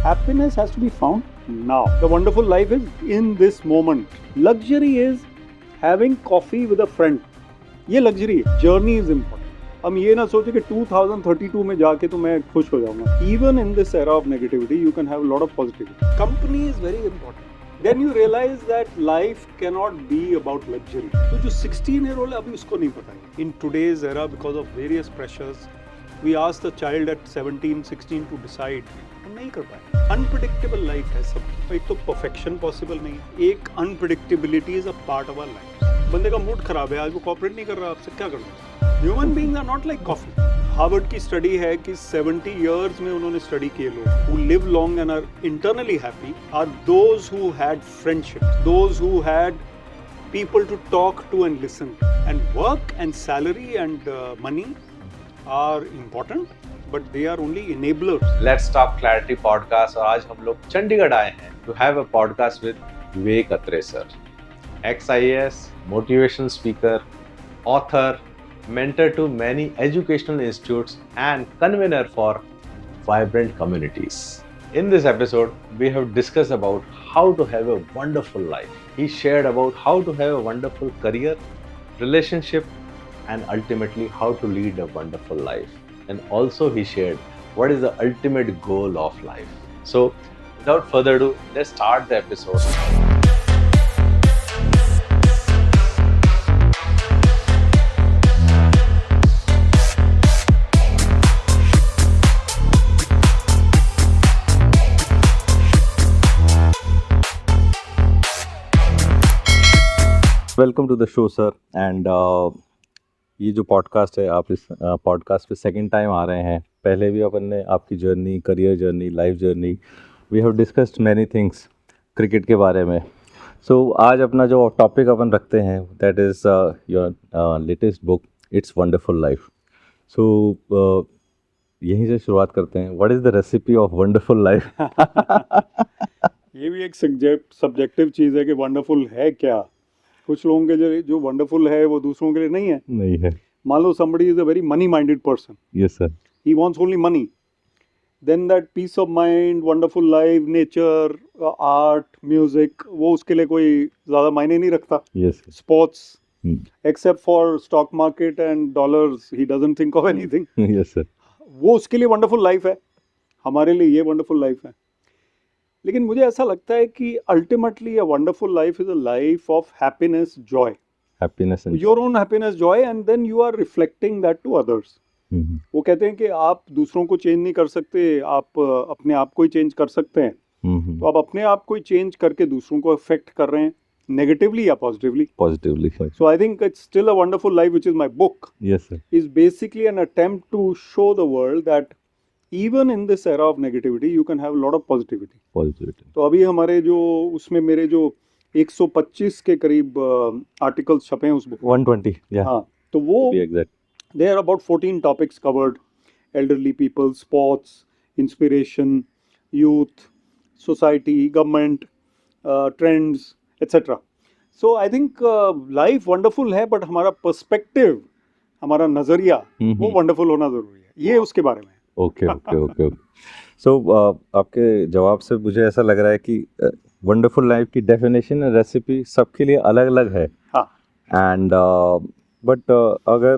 Happiness has to be found now. The wonderful life is in this moment. Luxury is having coffee with a friend. ये luxury है. Journey is important. हम ये ना सोचे कि 2032 में जाके तो मैं खुश हो जाऊंगा. Even in this era of negativity, you can have a lot of positivity. Company is very important. Then you realize that life cannot be about luxury. तो जो 16-year-old है अभी उसको नहीं पता है. In today's era, because of various pressures, we ask the child at 17, 16 to decide. हम नहीं कर पाए. Unpredictable life है सब. एक तो perfection possible नहीं है. एक unpredictability is a part of our life. बंदे का मूड खराब है, आज वो कॉपरेट नहीं कर रहा, आपसे क्या करना. Human beings are not like coffee. Harvard की स्टडी है कि 70 years में उन्होंने स्टडी किए लोग who live long and are internally happy are those who had friendship, those who had people to talk to and listen. And work and salary and money are important, but they are only enablers. Let's Talk Clarity podcast और आज हम लोग चंडीगढ़ आए हैं to have a podcast with Vivek Atre sir, ex-IAS, motivational speaker, author, mentor to many educational institutes and convener for vibrant communities. In this episode, we have discussed about how to have a wonderful life. He shared about how to have a wonderful career, relationship, and ultimately how to lead a wonderful life. And also he shared what is the ultimate goal of life. So without further ado, let's start the episode. Welcome to the show sir. And ये जो podcast है, आप इस podcast पे second time आ रहे हैं. पहले भी अपन ने आपकी journey, career journey, life journey, we have discussed many things cricket के बारे में. सो आज अपना जो टॉपिक अपन रखते हैं that is your latest book, it's wonderful life. So यहीं से शुरुआत करते हैं. What is the recipe of wonderful life? ये भी एक सब्जेक्टिव चीज़ है कि वंडरफुल है क्या. कुछ लोगों के जो वंडरफुल है वो दूसरों के लिए नहीं है. मान लो somebody is a very money minded person. Yes sir. He wants only money. Then that peace of mind, wonderful life, nature, art, music, वो उसके लिए कोई ज़्यादा मायने नहीं रखता. Yes sir. Sports, except for stock market and dollars, he doesn't think of anything. Yes sir. वो उसके लिए wonderful life है. हमारे लिए ये wonderful life है. लेकिन मुझे ऐसा लगता है कि ultimately a wonderful life is a life of happiness, joy, your own happiness, joy, and then you are reflecting that to others. वो कहते हैं कि आप दूसरों को चेंज नहीं कर सकते, आप अपने आप को ही चेंज कर सकते हैं. तो आप अपने आप को ही चेंज करके दूसरों को अफेक्ट कर रहे हैं, नेगेटिवली या positively. So I think it's still a wonderful life, which is my book. Yes sir. Is basically an attempt to show the world that even in this era of negativity you can have a lot of positivity. तो अभी हमारे जो उसमें मेरे जो 125 के करीब articles छपे हैं उस बुक 120. हाँ, तो वो there are about 14 topics covered: elderly people, sports, inspiration, youth, society, government, trends, etc. So I think life wonderful है, but हमारा पर्सपेक्टिव, हमारा नजरिया वो वंडरफुल होना जरूरी है. ये उसके बारे में. ओके. सो आपके जवाब से मुझे ऐसा लग रहा है कि वंडरफुल लाइफ की डेफिनेशन और रेसिपी सबके लिए अलग अलग है. एंड बट अगर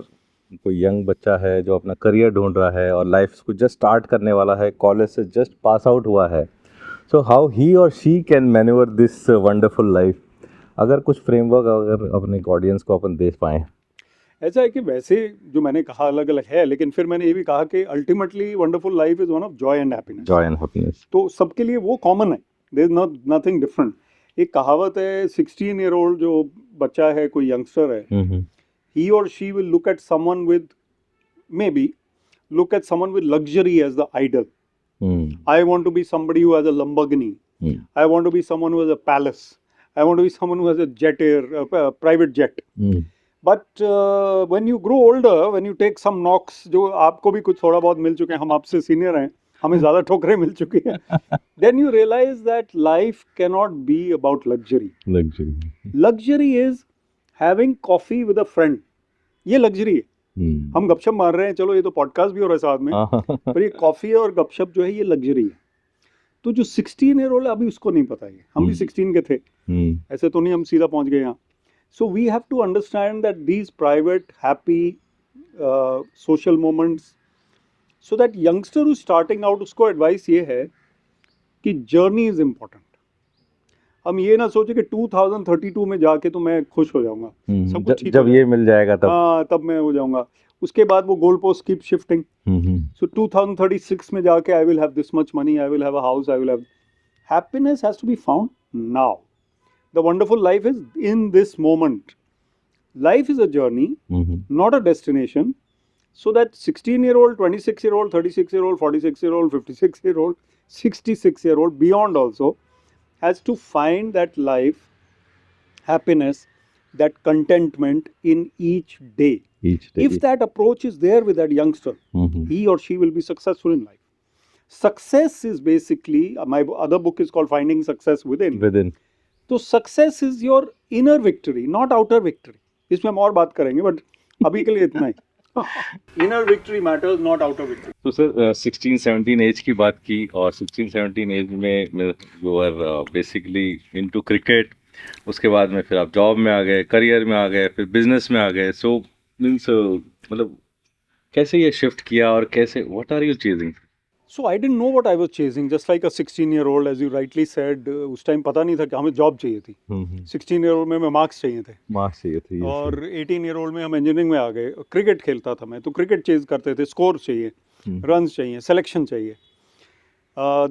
कोई यंग बच्चा है जो अपना करियर ढूंढ रहा है और लाइफ को जस्ट स्टार्ट करने वाला है, कॉलेज से जस्ट पास आउट हुआ है, सो हाउ ही और she can manoeuvre this wonderful life, अगर कुछ फ्रेमवर्क अगर अपने ऑडियंस को अपन दे पाएँ. ऐसा है कि वैसे जो मैंने कहा अलग अलग है, लेकिन फिर मैंने ये भी कहा कि ultimately wonderful life is one of Joy and happiness. तो सबके लिए वो कॉमन है, देयर इज नथिंग डिफरेंट. एक कहावत है, 16-year-old जो बच्चा है, कोई यंगस्टर है, ही और she will look at someone with luxury as the idol. I want to be somebody who has a Lamborghini, I want to be someone who has a palace, I want to be someone who has a jet air, private jet. But when you grow older, when you take some knocks, जो आपको भी कुछ थोड़ा बहुत मिल चुके हैं, हम आपसे सीनियर हैं, हमें ज़्यादा ठोकरें मिल चुकी हैं, then you realize that life cannot be about luxury. Luxury is having coffee with a friend. ये लग्जरी है. हम गपशप मार रहे हैं, चलो ये तो पॉडकास्ट भी हो रहा है साथ में, पर ये कॉफ़ी और गपशप जो है ये लग्जरी है. तो जो 16 ईयर ओल्ड अभी उसको नहीं पता है, हम भी 16 के थे, ऐसे तो नहीं हम सीधा पहुंच गए यहाँ. So we have to understand that these private happy social moments, so that youngster who starting out उसको एडवाइस ये है कि जर्नी इज इम्पोर्टेंट. हम ये ना सोचे कि 2032 में जाके तो मैं खुश हो जाऊंगा, सब कुछ ठीक जब हो ये मिल जाएगा तब. हाँ तब मैं हो जाऊंगा. उसके बाद वो goal post keep shifting. So 2036 में जाके I will have this much money, I will have a house, I will have. Happiness has to be found now. The wonderful life is in this moment. Life is a journey, not a destination. So that 16-year-old, 26-year-old, 36-year-old, 46-year-old, 56-year-old, 66-year-old, beyond also, has to find that life, happiness, that contentment in each day. If that approach is there with that youngster, he or she will be successful in life. Success is basically, my other book is called Finding Success Within. तो success is your inner victory, not outer victory. इसमें हम और बात करेंगे, but अभी के लिए इतना ही. Inner victory matters, not outer victory. तो सर 16-17 एज की बात की, और 16-17 एज में you are basically into cricket. उसके बाद में फिर आप जॉब में आ गए, करियर में आ गए, फिर बिजनेस में आ गए. सो मीन्स मतलब कैसे ये शिफ्ट किया और कैसे, what are you chasing? So I didn't know what I was chasing, just like a 16-year-old, as you rightly said. उस टाइम पता नहीं था कि हमें जॉब चाहिए थी. 16-year-old में हमें मार्क्स चाहिए थे. और 18-year-old में हम इंजीनियरिंग में आ गए. क्रिकेट खेलता था मैं, तो क्रिकेट चेज करते थे. स्कोर चाहिए, रन्स चाहिए, सिलेक्शन चाहिए.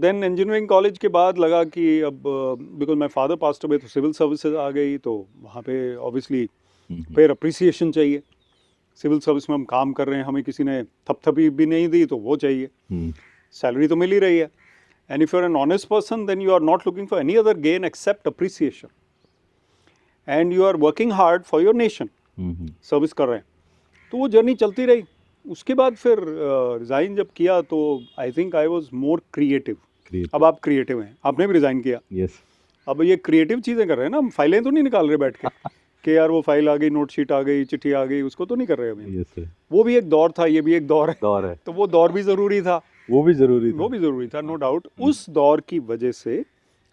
देन इंजीनियरिंग कॉलेज के बाद लगा कि अब because my father passed away, तो सिविल सर्विसेज आ गई. तो वहाँ पे ऑब्वियसली फिर अप्रिसिएशन चाहिए. सिविल सर्विस में हम काम कर रहे हैं, हमें किसी ने थपथपी भी नहीं दी, तो वो चाहिए. सैलरी तो मिल ही रही है. And if you are an honest person, then you are not looking for any other gain except appreciation. And you are working hard for your nation. Service कर रहे हैं. तो वो जर्नी चलती रही. उसके बाद फिर रिज़ाइन जब किया, तो I think I was more creative. अब आप क्रिएटिव हैं, आपने भी रिज़ाइन किया. यस. अब ये क्रिएटिव चीज़ें कर रहे हैं ना, हम फाइलें तो नहीं निकाल रहे बैठ के कि यार वो फाइल आ गई, नोट शीट आ गई, चिट्ठी आ गई, उसको तो नहीं कर रहे अभी. वो भी एक दौर था, ये भी एक दौर है. तो वो दौर भी ज़रूरी था, वो भी ज़रूरी था, नो डाउट. उस दौर की वजह से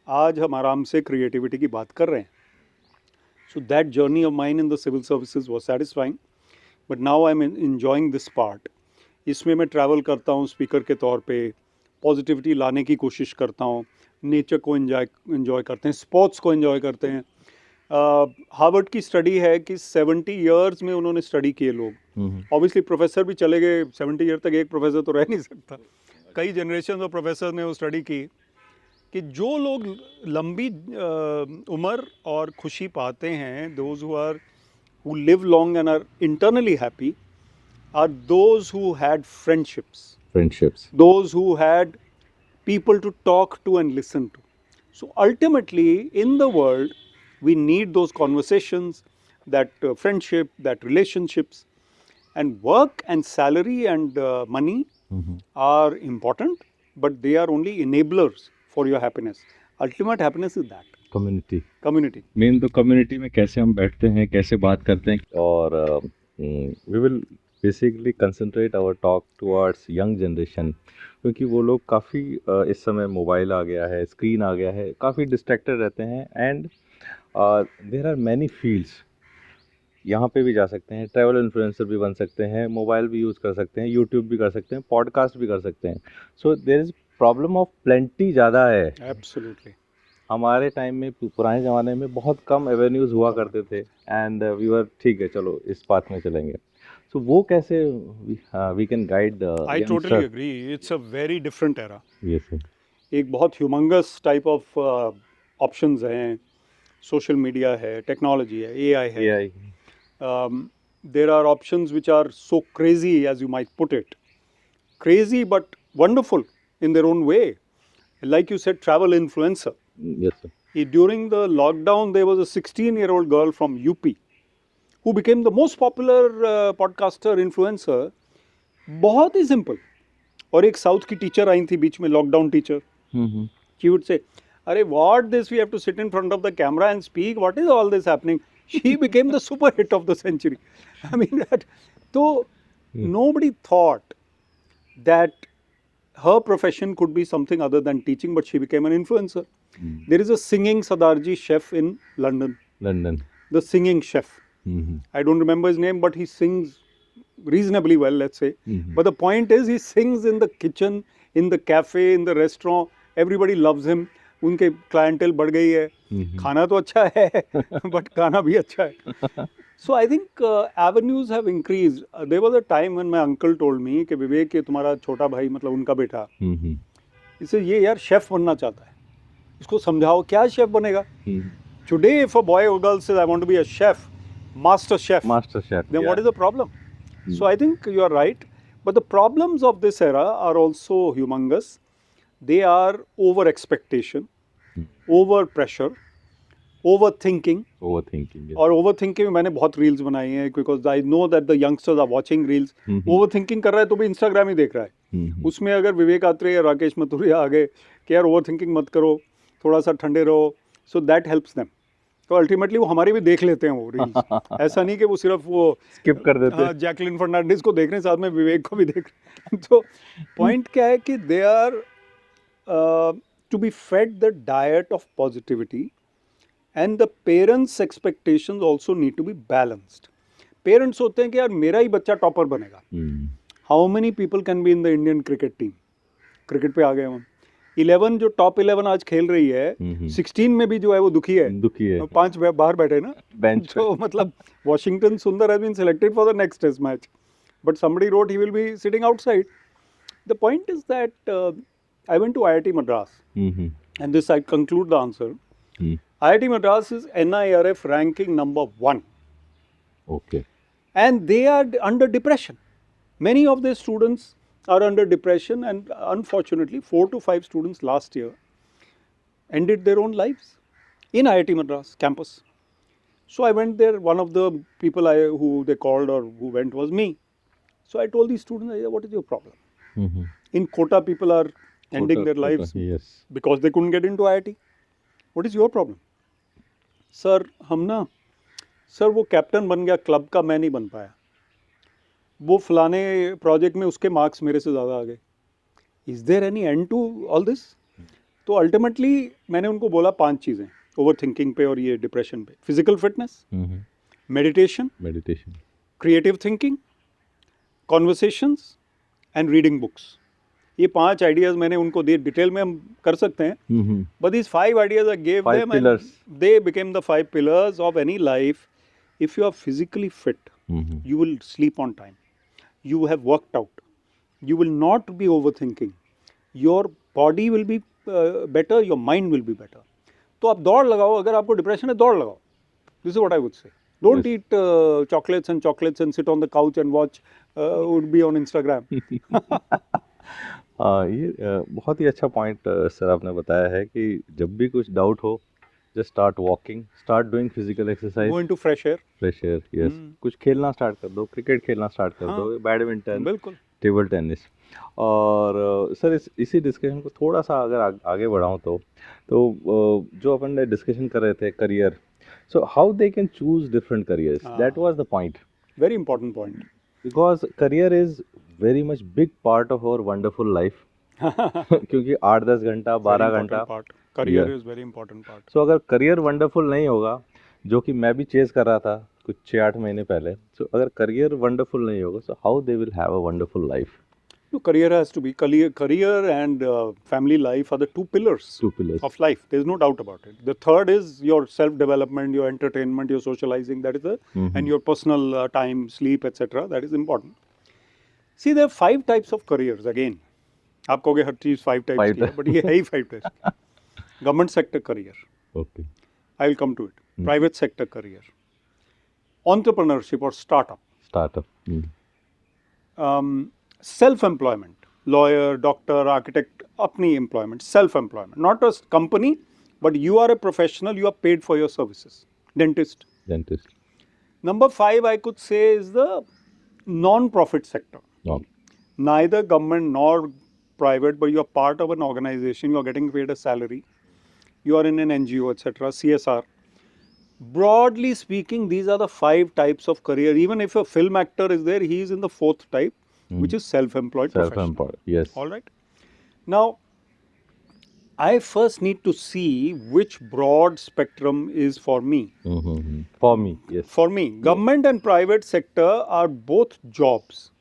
आज हम आराम से क्रिएटिविटी की बात कर रहे हैं. So that journey of mine in the civil services was satisfying, but now I am enjoying this part. इसमें मैं ट्रैवल करता हूँ स्पीकर के तौर पे, पॉजिटिविटी लाने की कोशिश करता हूँ, नेचर को एंजॉय करते हैं, स्पोर्ट्स को एंजॉय करते हैं. हार्वर्ड की स्टडी है कि 70 ईयर्स में उन्होंने स्टडी किए लोग. ऑब्वियसली प्रोफेसर भी चले गए, 70 ईयर तक एक प्रोफेसर तो रह नहीं सकता. कई जनरेशन ऑफ प्रोफेसर ने वो स्टडी की कि जो लोग लंबी उम्र और खुशी पाते हैं, those who live long and are internally happy, are those who had friendships, those who had people to talk to and listen to. So ultimately in the world we need those conversations, that friendship, that relationships, and work and salary and money are important, but they are only enablers for your happiness. Ultimate happiness is that community. Main तो community में कैसे हम बैठते हैं, कैसे बात करते हैं. और we will basically concentrate our talk towards young generation, क्योंकि वो लोग काफ़ी इस समय मोबाइल आ गया है, स्क्रीन आ गया है, काफ़ी डिस्ट्रैक्टेड रहते हैं. And there are many fields. यहाँ पे भी जा सकते हैं, ट्रैवल इन्फ्लुएंसर भी बन सकते हैं, मोबाइल भी यूज़ कर सकते हैं, यूट्यूब भी कर सकते हैं, पॉडकास्ट भी कर सकते हैं. So there is problem of plenty ज़्यादा है. एब्सोल्युटली. हमारे टाइम में, पुराने ज़माने में बहुत कम एवेन्यूज़ हुआ करते थे. एंड वी वर ठीक है, चलो इस पाथ में चलेंगे. So वो कैसे we can guide the I totally agree. It's a very different era. Yes sir. एक बहुत ह्यूमंगस टाइप ऑफ ऑप्शंस हैं. सोशल मीडिया है, टेक्नोलॉजी है, AI है. There are options which are so crazy, as you might put it. Crazy but wonderful in their own way. Like you said, travel influencer. Yes sir. During the lockdown, there was a 16-year-old girl from UP who became the most popular podcaster influencer. बहुत ही simple. और एक south की teacher आई थी बीच में, lockdown teacher. She would say, अरे what this, we have to sit in front of the camera and speak, what is all this happening? She became the super hit of the century. I mean that. So nobody thought that her profession could be something other than teaching, but she became an influencer. Mm. There is a singing Sardarji chef in London, London. the singing chef. Mm-hmm. I don't remember his name, but he sings reasonably well, let's say. Mm-hmm. But the point is, he sings in the kitchen, in the cafe, in the restaurant. Everybody loves him. उनके clientele बढ़ गई है. Mhm. खाना तो अच्छा है, but गाना भी अच्छा है. So I think avenues have increased. There was a time when my uncle told me कि विवेक ये तुम्हारा छोटा भाई मतलब उनका बेटा, Mm-hmm. इसे ये यार शेफ बनना चाहता है. इसको समझाओ क्या शेफ बनेगा. Mm-hmm. Today, if a boy or girl says I want to be a chef, master chef, Master chef. then yeah. what is the problem? So I think you are right. But the problems of this era are also humongous. They are over expectation, over pressure, overthinking. Overthinking? Yes. और overthinking में मैंने बहुत reels बनाई हैं because I know that the youngsters are watching reels. Overthinking कर रहा है तो भी Instagram ही देख रहा है. Mhm. उसमें अगर विवेक आत्रे या राकेश मथुरिया आ गए कि यार overthinking मत करो, थोड़ा सा ठंडे रहो, so that helps them. तो अल्टीमेटली वो हमारे भी देख लेते हैं वो रील्स. ऐसा नहीं कि वो सिर्फ वो Skip कर देते हैं. जैकलिन फर्नांडिस को देख रहे हैं, साथ में विवेक को भी देख रहे हैं. तो पॉइंट क्या है कि they are to be fed the diet of positivity and the parents expectations also need to be balanced. Parents होते हैं कि यार मेरा ही बच्चा टॉपर बनेगा. Mm. How many people can be in the Indian cricket team. Cricket पे आ गए हम. 11 जो टॉप 11 आज खेल रही है, 16 में भी जो है वो दुखी है. दुखी है. 5 बाहर बैठे ना Bench पे. तो मतलब Washington Sundar has been selected for the next test match, but somebody wrote he will be sitting outside. The point is that I went to IIT Madras, Mhm. and this I conclude the answer. Mm. IIT Madras is NIRF ranking number 1, Okay. and they are under depression. Many of their students are under depression, and unfortunately 4 to 5 students last year ended their own lives in IIT Madras campus. So I went there. One of the people who they called or who went was me. So I told these students, what is your problem? Mhm. In Kota, people are ending Kota- their lives Kota, yes. because they couldn't get into IIT. What is your problem? Sir, sir वो captain बन गया club का, मैं नहीं बन पाया. वो फलाने प्रोजेक्ट में उसके मार्क्स मेरे से ज़्यादा आ गए. Is there any end to all this? तो अल्टीमेटली मैंने उनको बोला 5 चीज़ें ओवर थिंकिंग पे और ये डिप्रेशन पे. Physical fitness, Mhm. Meditation, Meditation. Creative thinking, conversations and reading books. ये 5 आइडियाज़ मैंने उनको दिए. डिटेल में हम कर सकते हैं, Mhm. but these 5 ideas I gave 5 them, pillars. and they became the 5 pillars of any life. If you are physically fit, Mhm. you will sleep on time, you have worked out, you will not be overthinking, your body will be better, your mind will be better. तो आप दौड़ लगाओ. अगर आपको depression है, दौड़ लगाओ. This is what I would say. Don't Yes. eat chocolates and sit on the couch and watch would be on Instagram. ये बहुत ही अच्छा पॉइंट सर आपने बताया है कि जब भी कुछ डाउट हो, just start walking, start doing physical exercise, Go into fresh air. Fresh air. Yes. कुछ खेलना स्टार्ट कर दो, क्रिकेट खेलना स्टार्ट कर हाँ. दो, बैडमिंटन, बिल्कुल. Table tennis. और सर इसी डिस्कशन को थोड़ा सा अगर आगे बढ़ाऊँ तो जो अपन ने डिस्कशन कर रहे थे career, so how they can choose different careers, that was the point. Very important point. Because career is very much big part of our wonderful life. क्योंकि 8-10 घंटा, 12 Very घंटा. important part. Career Yeah. is very important part. सो अगर career wonderful नहीं होगा, जो कि मैं भी चेज कर रहा था कुछ 6-8 महीने पहले, सो अगर करियर वंडरफुल नहीं होगा, सो how they will have a wonderful life. No, career has to be career and family life are the 2 pillars 2 pillars. of life. There's no doubt about it. The third is your self-development, your entertainment, your socializing. That is and your personal time, sleep, etc. That is important. See, there are 5 types of careers. Again, आप कहोगे हर चीज 5 types Five की है, but ये है ही 5 types. Government sector career. Okay. I will come to it. Private sector career. Entrepreneurship or startup. Startup. Self-employment, lawyer, doctor, architect, अपनी employment, self-employment, not a company, but you are a professional, you are paid for your services. Dentist. Dentist. Number 5, I could say, is the non-profit sector. No. Neither government nor private, but you are part of an organization, you are getting paid a salary, you are in an NGO, etc., CSR. Broadly speaking, these are the 5 types of career. Even if a film actor is there, he is in the 4th type, which is self-employed professional. Self-employed. Yes. All right. Now, I first need to see which broad spectrum is for me. For me, yes. For me, government and private sector are both jobs.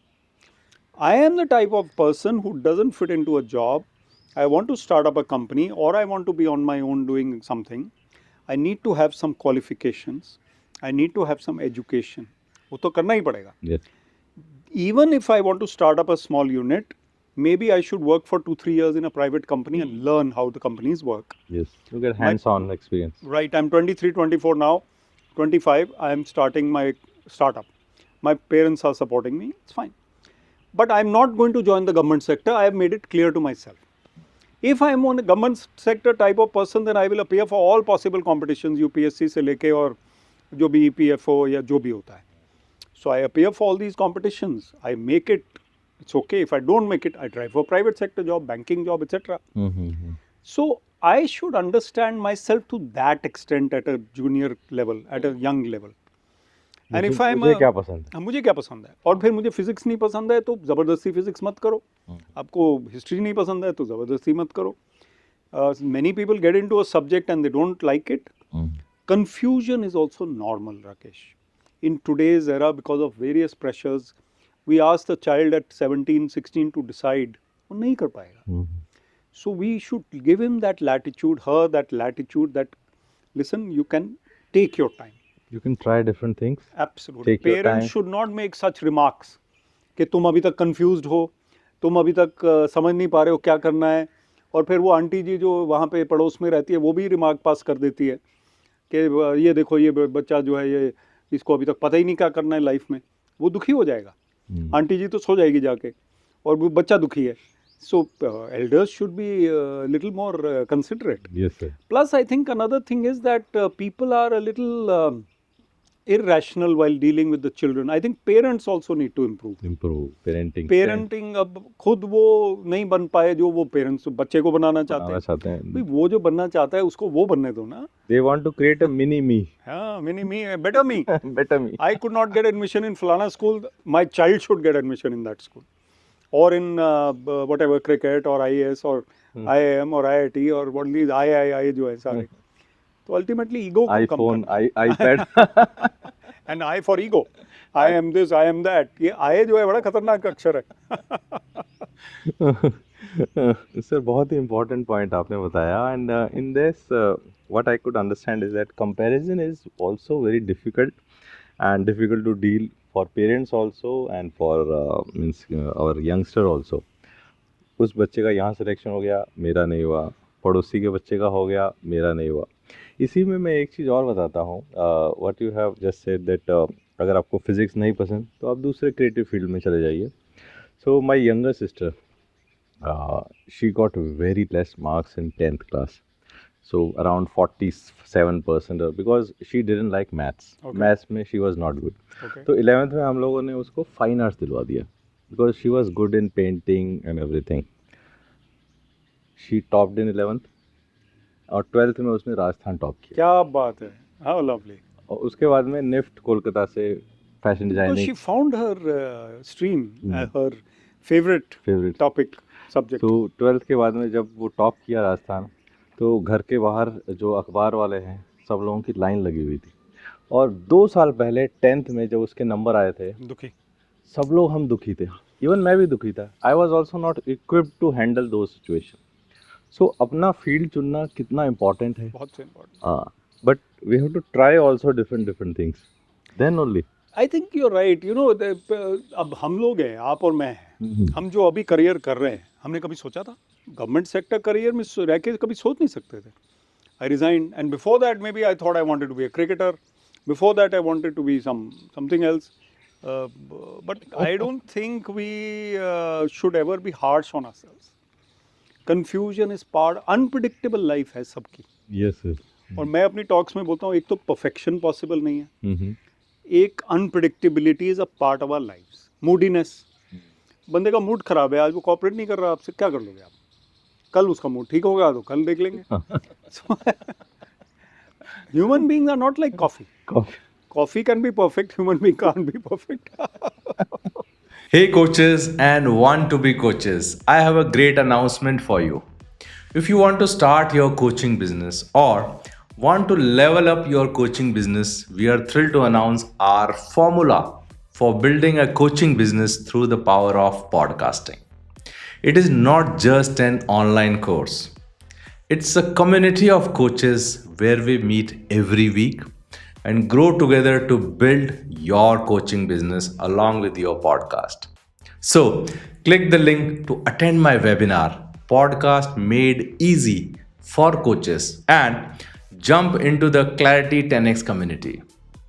I am the type of person who doesn't fit into a job. I want to start up a company or I want to be on my own doing something. I need to have some qualifications. I need to have some education. वो तो करना ही पड़ेगा. Yes. Even if I want to start up a small unit, maybe I should work for 2-3 years in a private company and learn how the companies work. Yes. You get hands-on experience. Right, I'm 23, 24 now, 25, I am starting my startup. My parents are supporting me, it's fine. But I'm not going to join the government sector, I have made it clear to myself. If I am on a government sector type of person, then I will appear for all possible competitions, UPSC से लेके और जो भी EPFO या जो भी होता है. So I appear for all these competitions, I make it, it's okay. If I don't make it, I try for private sector job, banking job, etc. So I should understand myself to that extent at a junior level, at a young level. And if I'm मुझे क्या पसंद है? मुझे क्या पसंद है और फिर मुझे फिजिक्स नहीं पसंद है तो ज़बरदस्ती फिजिक्स मत करो. आपको हिस्ट्री नहीं पसंद है तो ज़बरदस्ती मत करो. Many people get into a subject and they don't like it. Confusion is also normal, Rakesh. In today's era, because of various pressures, we ask the child at 17, 16 to decide. वो नहीं कर पाएगा. So we should give him that latitude, her that latitude that, listen, you can take your time. You can try different things. Absolutely. Take your Parents time. should not make such remarks कि तुम अभी तक confused हो, तुम अभी तक समझ नहीं पा रहे हो क्या करना है. और फिर वो आंटी जी जो वहाँ पे पड़ोस में रहती है वो भी रिमार्क पास कर देती है कि ये देखो ये बच्चा जो है ये इसको अभी तक पता ही नहीं क्या करना है लाइफ में. वो दुखी हो जाएगा. आंटी जी तो सो जाएगी जाके और वो बच्चा दुखी है. So elders should be a little more considerate. Yes, sir. Plus, I think another thing is that people are a little irrational while dealing with the children. I think parents also need to improve. Improve parenting. Parenting अब खुद वो नहीं बन पाए जो वो parents बच्चे को बनाना चाहते हैं. भाई वो जो बनना चाहता है उसको वो बनने दो ना. They want to create a mini me. हाँ, mini me, better me. Better me. I could not get admission in Falana school. My child should get admission in that school. Or in whatever cricket or IAS or IIM or IIT or what these I जो है सारे. तो ultimately ego को कम iPhone, करना. iPad. And I for ego. I am this, I am that. ये I जो है बड़ा खतरनाक अक्षर है. सर बहुत ही important point आपने बताया. And in this what I could understand is that comparison is also very difficult and difficult to deal for parents also and for our youngster also. उस बच्चे का यहाँ सिलेक्शन हो गया, मेरा नहीं हुआ. पड़ोसी के बच्चे का हो गया, मेरा नहीं हुआ. इसी में मैं एक चीज़ और बताता हूँ. What you have just said that अगर आपको फिजिक्स नहीं पसंद तो आप दूसरे क्रिएटिव फील्ड में चले जाइए. So my younger sister she got very less marks in 10th class. So around 47% because she didn't like maths. Okay. Maths में she was not good. Okay. तो 11th में हम लोगों ने उसको फाइन आर्ट्स दिलवा दिया because she was good in painting and everything. She topped in 11th और 12th में उसने राजस्थान टॉप किया. क्या बात है. How lovely. और उसके बाद में निफ्ट कोलकाता से fashion Because designing. she found her stream, her favorite topic, subject. तो 12th के बाद में जब वो टॉप किया राजस्थान तो घर के बाहर जो अखबार वाले हैं सब लोगों की लाइन लगी हुई थी. और 2 साल पहले 10th में जब उसके नंबर आए थे दुखी. सब लोग हम दुखी थे. इवन मैं भी दुखी था. I was also not equipped to handle those situation. सो अपना फील्ड चुनना कितना इम्पोर्टेंट है. बहुत इम्पोर्टेंट. हाँ, but we have to try also different things then only. I think you are right. You know अब हम लोग हैं, आप और मैं हैं. हम जो अभी करियर कर रहे हैं हमने कभी सोचा था गवर्नमेंट सेक्टर करियर में रह के कभी सोच नहीं सकते थे. I resign and before that may be I thought I wanted to be a cricketer. Before that I wanted to be something else. But I don't think we should ever be harsh on ourselves. Confusion is part. Unpredictable life है सबकी. Yes sir. और मैं अपनी talks में बोलता हूँ एक तो परफेक्शन पॉसिबल नहीं है. एक unpredictability is a part of our lifes. Moodiness. बंदे का मूड खराब है, आज वो कॉपरेट नहीं कर रहा आपसे, क्या कर लोगे आप? कल उसका मूड ठीक होगा तो कल देख लेंगे. Human beings are not like coffee. Coffee can be perfect, human being can't be perfect. Hey, coaches and want to be coaches, I have a great announcement for you. If you want to start your coaching business or want to level up your coaching business, we are thrilled to announce our formula for building a coaching business through the power of podcasting. It is not just an online course, it's a community of coaches where we meet every week and grow together to build your coaching business along with your podcast. So, click the link to attend my webinar, Podcast Made Easy for Coaches, and jump into the Clarity 10x community.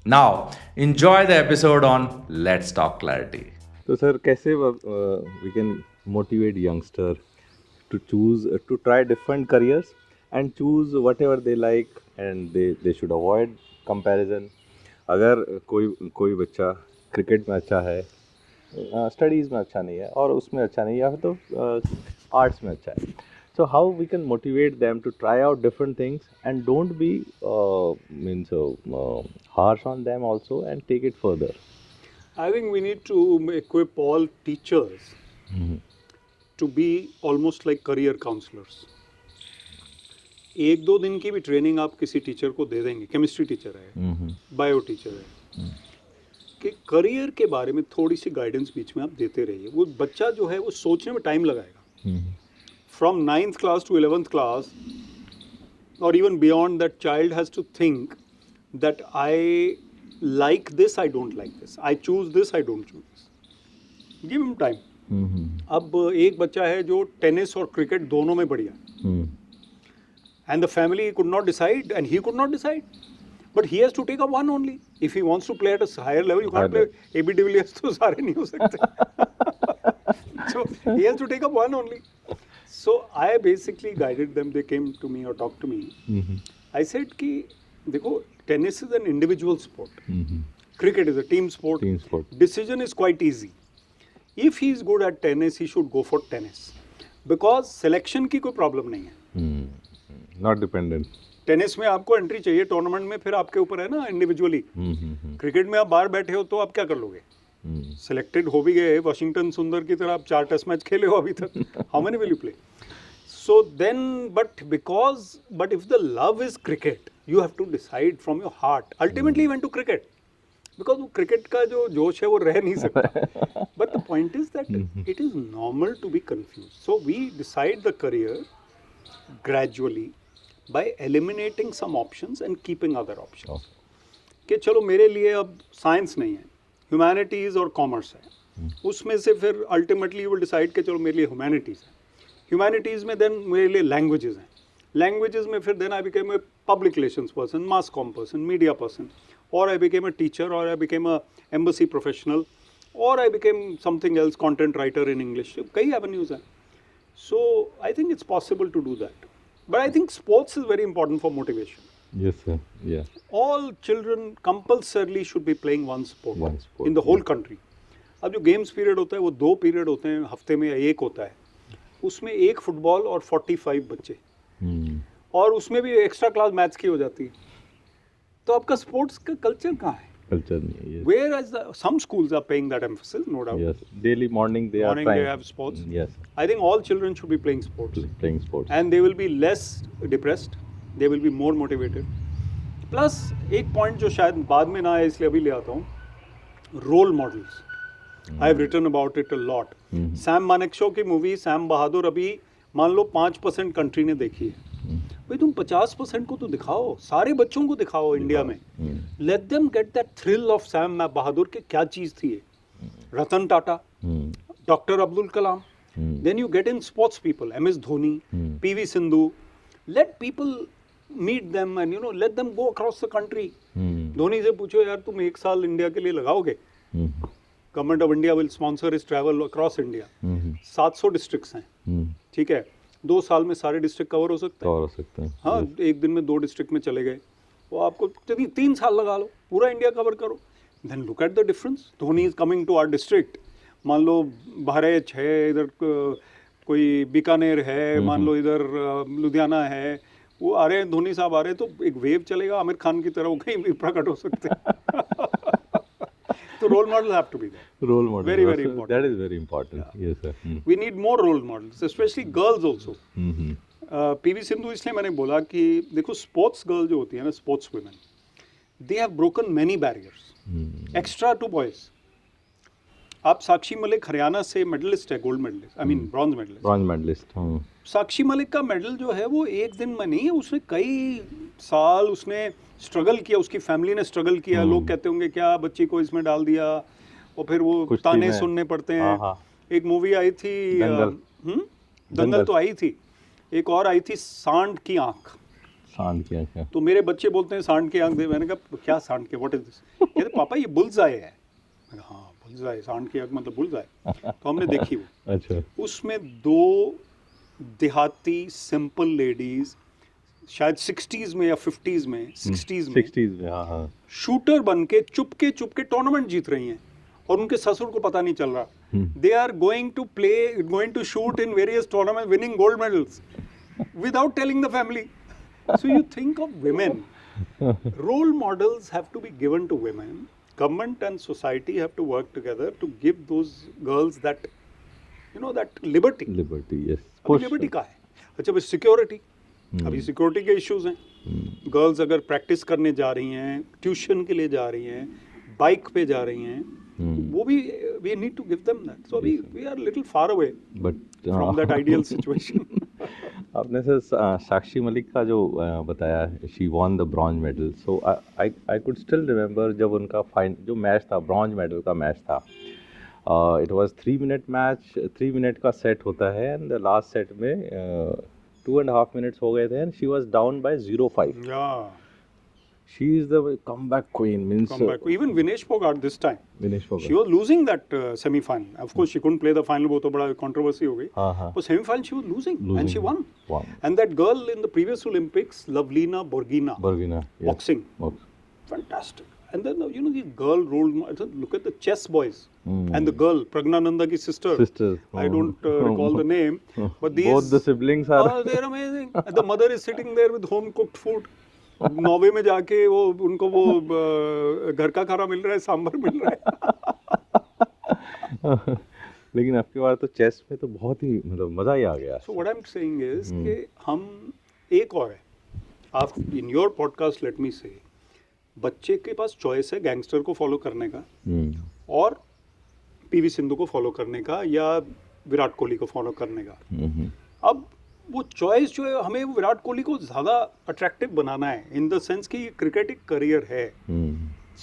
Now, enjoy the episode on Let's Talk Clarity. तो sir कैसे we can motivate youngster to choose to try different careers and choose whatever they like and they should avoid comparison. अगर कोई बच्चा cricket में अच्छा है, studies में अच्छा नहीं है और उसमें अच्छा नहीं है या फिर तो आर्ट्स में अच्छा है, so how we can motivate them to try out different things and don't be harsh on them also and take it further. I think we need to equip all teachers to be almost like career counselors. एक दो दिन की भी training आप किसी teacher को दे देंगे, chemistry teacher है, बायो टीचर है, कि करियर के बारे में थोड़ी सी गाइडेंस बीच में आप देते रहिए. वो बच्चा जो है वो सोचने में टाइम लगाएगा. From 9th class to 11th class और even beyond that child has to think that I like this, I don't like this, I choose this, I don't choose this. Give him time. अब एक बच्चा है जो tennis और cricket दोनों में बढ़िया, and the family could not decide and he could not decide, but he has to take up one only. If he wants to play at a higher level, you can't play AB de Villiers, तो सारे नहीं हो सकते. So he has to take up one only. So I basically guided them. They came to me or talked to me. I said कि देखो, tennis is an individual sport. Cricket is a team sport. Decision is quite easy. If he is good at tennis, he should go for tennis. Because selection की कोई problem नहीं है. Not dependent. Tennis में आपको entry चाहिए tournament में, फिर आपके ऊपर है ना इंडिविजुअली. क्रिकेट में आप बाहर बैठे हो तो आप क्या कर लोगे? सिलेक्टेड हो भी गए, वाशिंगटन सुंदर की तरह आप 4 टेस्ट मैच खेले हो अभी तक. How many will you play? So then, but if the love is cricket, you have to decide from your heart. Ultimately, you went to cricket because वो cricket का जो जोश है वो रह नहीं सकता. But the point is that it is normal to be confused. So we decide the career gradually by eliminating some options and keeping other options. कि चलो मेरे लिए अब साइंस नहीं है, ह्यूमैनिटीज़ और कॉमर्स है, उसमें से फिर अल्टीमेटली यू विल डिसाइड कि चलो मेरे लिए ह्यूमैनिटीज़ है. ह्यूमैनिटीज़ में देन मेरे लिए लैंग्वेजेस हैं, लैंग्वेजेस में फिर then I became a public relations person, mass com person, media person, और आई बिकेम अ टीचर, और I became a embassy professional, और I became something else, content writer in English. कई avenues हैं. So I think it's possible to do that. But I think sports is very important for motivation. Yes, sir. Yeah. All children compulsorily should be playing one sport in the whole country. अब जो games period होता है वो 2 period होते हैं हफ्ते में, या 1 होता है. उसमें 1 फुटबॉल और 45 बच्चे, और उसमें भी एक्स्ट्रा क्लास मैथ्स की हो जाती है. तो आपका स्पोर्ट्स का कल्चर कहाँ है? Culture नहीं है. Whereas some schools are paying that emphasis, no doubt. Yes. Daily morning they are trying. They have sports. Yes. I think all children should be playing sports. Playing sports. And they will be less depressed. They will be more motivated. Plus एक point जो शायद बाद में ना है इसलिए अभी ले आता हूँ, role models. I have written about it a lot. Sam Manekshaw की मूवी सैम बहादुर अभी मान लो 5% कंट्री ने देखी है. भाई तुम 50% को तो दिखाओ, सारे बच्चों को दिखाओ इंडिया में. Let them get that thrill of Sam Bahadur की क्या चीज़ थी ये. Ratan Tata, doctor Abdul Kalam, then you get in sports people, MS Dhoni, PV Sindhu. Let people meet them and let them go across the country. Dhoni से पूछो यार तुम 1 साल इंडिया के लिए लगाओगे? Government of India will sponsor his travel across India. 700 districts हैं, ठीक है. 2 साल में सारे डिस्ट्रिक्ट कवर हो सकते हैं. हाँ, एक दिन में 2 डिस्ट्रिक्ट में चले गए. वो आपको 3 साल लगा लो, पूरा इंडिया कवर करो. Then look at the difference. Dhoni is coming to our district. मान लो बहराइच है, इधर कोई बीकानेर है, मान लो इधर लुधियाना है, वो आ रहे हैं, धोनी साहब आ रहे हैं, तो एक वेव चलेगा आमिर खान की तरह, वो कहीं भी प्रकट हो सकते हैं. So role models have to be there. Role model. Very, very also, important. That is very important. Yes, sir. We need more role models, especially girls also. Mm-hmm. PV Sindhu इसलिए मैंने बोला कि देखो स्पोर्ट्स गर्ल जो होती है ना, sports women, they have broken many barriers extra to boys. आप साक्षी मलिक हरियाणा से मेडलिस्ट है, gold medalist, I mean bronze medalist. Bronze medalist. Sakshi Malik का मेडल जो है वो एक दिन में नहीं है, उसने कई साल उसने स्ट्रगल किया, उसकी फैमिली ने स्ट्रगल किया. लोग कहते होंगे क्या बच्ची को इसमें डाल दिया, और फिर वो ताने सुनने पड़ते हैं. एक मूवी आई थी दंगल तो आई थी, एक और आई थी सांड की आंख. सांड की आंख. तो मेरे बच्चे बोलते हैं सांड की आंख दे. मैंने कहा क्या सांड के, व्हाट इज दिस? कहते पापा ये बुल्स आए है. मैंने कहा हाँ बुल्स आए, सांड की आंख मतलब बुल्स आए. तो हमने देखी वो. अच्छा. उसमें दो देहाती सिंपल लेडीज, शायद 60s में या 50s में, 60s में हाँ. शूटर बन के चुपके टूर्नामेंट जीत रही हैं, और उनके ससुर को पता नहीं चल रहा. They are going to shoot in various tournament, winning gold medals without telling the family. So you think of women. Role models have to be given to women. Government and society have to work together to give those girls that, you know, that liberty. Liberty, yes. अभी liberty का है. अच्छा बस security, अभी security के issues हैं. Girls अगर practice करने जा रही हैं, ट्यूशन के लिए जा रही हैं, बाइक पे जा रही हैं, वो भी we need to give them that. So we are a little far away from that ideal situation. आपने सर साक्षी मलिक का जो बताया, she won the bronze medal. So I could still remember जब उनका जो मैच था, ब्रॉन्ज मेडल का match था. It was 3 minute match, 3 minute का सेट होता है, एंड द लास्ट सेट में 2.5 मिनट्स हो गए थे, and she was down by 0-5. She is the comeback queen. Even Vinesh Fogart this time. She was losing that semi-final. Of course, she couldn't play the final. बहुत बड़ा controversy हो गई. But semi-final she was losing, and she won. And that girl in the previous Olympics, Lovlina Borghina, boxing, fantastic. And then you know the girl role. Look at the chess boys and the girl Pragnananda ki sister. I don't recall the name, but these both the siblings are. They're amazing. And the mother is sitting there with home cooked food. नौवे में जाके वो उनको वो घर का खाना मिल रहा है, सांभर मिल रहा है. लेकिन आपकी बार तो चेस में तो बहुत ही मतलब मजा ही आ गया. So what I am saying is कि हम एक और है, आप in your podcast let me से, बच्चे के पास चॉइस है गैंगस्टर को फॉलो करने का और पीवी सिंधु को फॉलो करने का या विराट कोहली को फॉलो करने का. अब वो चॉइस जो है, हमें विराट कोहली को ज़्यादा अट्रैक्टिव बनाना है, इन द सेंस कि क्रिकेट एक करियर है,